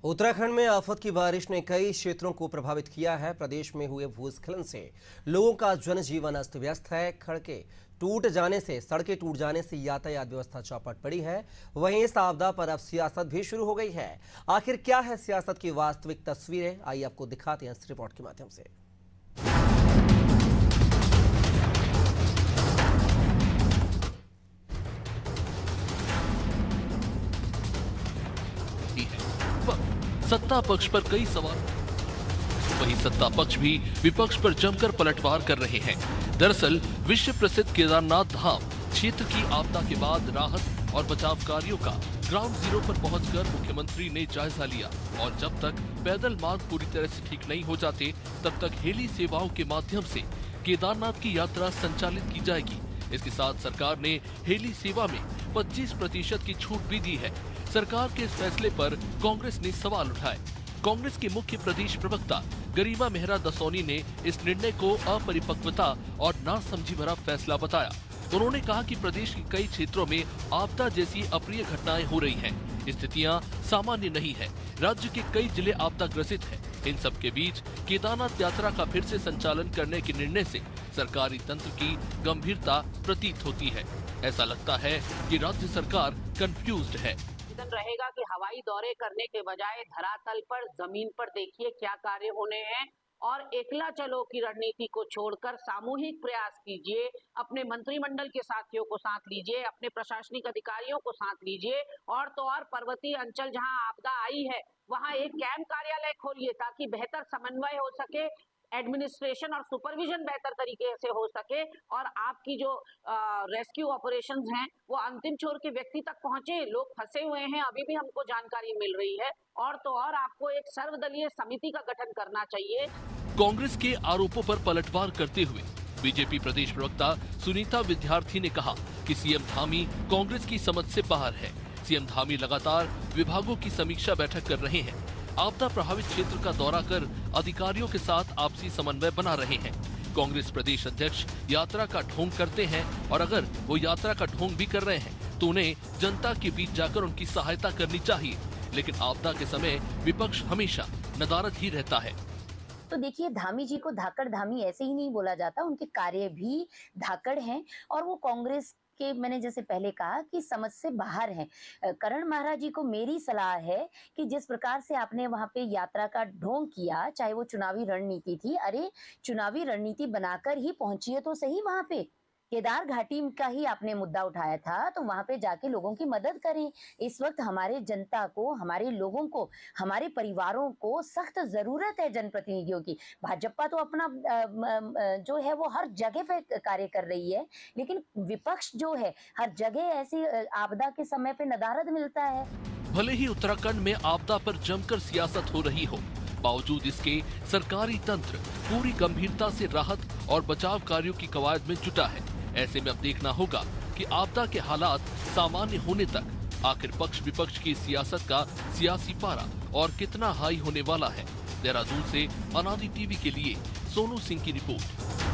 उत्तराखंड में आफत की बारिश ने कई क्षेत्रों को प्रभावित किया है। प्रदेश में हुए भूस्खलन से लोगों का जनजीवन अस्त व्यस्त है। सड़कें टूट जाने से यातायात व्यवस्था चौपट पड़ी है। वहीं इस आपदा पर अब सियासत भी शुरू हो गई है। आखिर क्या है सियासत की वास्तविक तस्वीरें, आइए आपको दिखाते हैं इस रिपोर्ट के माध्यम से। सत्ता पक्ष पर कई सवाल, वहीं सत्ता पक्ष भी विपक्ष पर जमकर पलटवार कर रहे हैं। दरअसल विश्व प्रसिद्ध केदारनाथ धाम क्षेत्र की आपदा के बाद राहत और बचाव कार्यों का ग्राउंड जीरो पर पहुंचकर मुख्यमंत्री ने जायजा लिया और जब तक पैदल मार्ग पूरी तरह से ठीक नहीं हो जाते तब तक हेली सेवाओं के माध्यम से केदारनाथ की यात्रा संचालित की जाएगी। इसके साथ सरकार ने हेली सेवा में 25% की छूट भी दी है। सरकार के इस फैसले पर कांग्रेस ने सवाल उठाए। कांग्रेस के मुख्य प्रदेश प्रवक्ता गरिमा मेहरा दसौनी ने इस निर्णय को अपरिपक्वता और नासमझी भरा फैसला बताया। उन्होंने कहा कि प्रदेश के कई क्षेत्रों में आपदा जैसी अप्रिय घटनाएं हो रही हैं। स्थितियां सामान्य नहीं है। राज्य के कई जिले आपदा ग्रसित हैं। इन सब के बीच केदारनाथ यात्रा का फिर से संचालन करने के निर्णय से सरकारी तंत्र की गंभीरता प्रतीत होती है। ऐसा लगता है कि राज्य सरकार कंफ्यूज्ड है। रहेगा कि हवाई दौरे करने के बजाय धरातल पर जमीन पर देखिए क्या कार्य होने हैं और एकला चलो की रणनीति को छोड़कर सामूहिक प्रयास कीजिए। अपने मंत्रिमंडल के साथियों को साथ लीजिए, अपने प्रशासनिक अधिकारियों को साथ लीजिए और तो और पर्वतीय अंचल जहां आपदा आई है वहां एक कैंप कार्यालय खोलिए ताकि बेहतर समन्वय हो सके, एडमिनिस्ट्रेशन और सुपरविजन बेहतर तरीके से हो सके और आपकी जो रेस्क्यू ऑपरेशंस हैं वो अंतिम छोर के व्यक्ति तक पहुंचे। लोग फंसे हुए हैं, अभी भी हमको जानकारी मिल रही है और तो और आपको एक सर्वदलीय समिति का गठन करना चाहिए। कांग्रेस के आरोपों पर पलटवार करते हुए बीजेपी प्रदेश प्रवक्ता सुनीता विद्यार्थी ने कहा कि सीएम धामी कांग्रेस की समझ से बाहर है। सीएम धामी लगातार विभागों की समीक्षा बैठक कर रहे हैं। आपदा प्रभावित क्षेत्र का दौरा कर अधिकारियों के साथ आपसी समन्वय बना रहे हैं। कांग्रेस प्रदेश अध्यक्ष यात्रा का ढोंग करते हैं और अगर वो यात्रा का ढोंग भी कर रहे हैं तो उन्हें जनता के बीच जाकर उनकी सहायता करनी चाहिए। लेकिन आपदा के समय विपक्ष हमेशा नदारद ही रहता है। तो देखिए, धामी जी को धाकड़ धामी ऐसे ही नहीं बोला जाता, उनके कार्य भी धाकड़ हैं और वो कांग्रेस कि मैंने जैसे पहले कहा कि समझ से बाहर है। करण महाराज जी को मेरी सलाह है कि जिस प्रकार से आपने वहां पे यात्रा का ढोंग किया, चाहे वो चुनावी रणनीति थी, अरे चुनावी रणनीति बनाकर ही पहुंचिए तो सही। वहां पे केदार घाटी का ही आपने मुद्दा उठाया था तो वहां पे जाके लोगों की मदद करें। इस वक्त हमारे जनता को, हमारे लोगों को, हमारे परिवारों को सख्त जरूरत है जनप्रतिनिधियों की। भाजपा तो अपना जो है वो हर जगह पे कार्य कर रही है, लेकिन विपक्ष जो है हर जगह ऐसी आपदा के समय पे नदारद मिलता है। भले ही उत्तराखंड में आपदा पर जमकर सियासत हो रही हो, बावजूद इसके सरकारी तंत्र पूरी गंभीरता से राहत और बचाव कार्यों की कवायद में जुटा है। ऐसे में अब देखना होगा कि आपदा के हालात सामान्य होने तक आखिर पक्ष विपक्ष की सियासत का सियासी पारा और कितना हाई होने वाला है। देहरादून से अनादि टीवी के लिए सोनू सिंह की रिपोर्ट।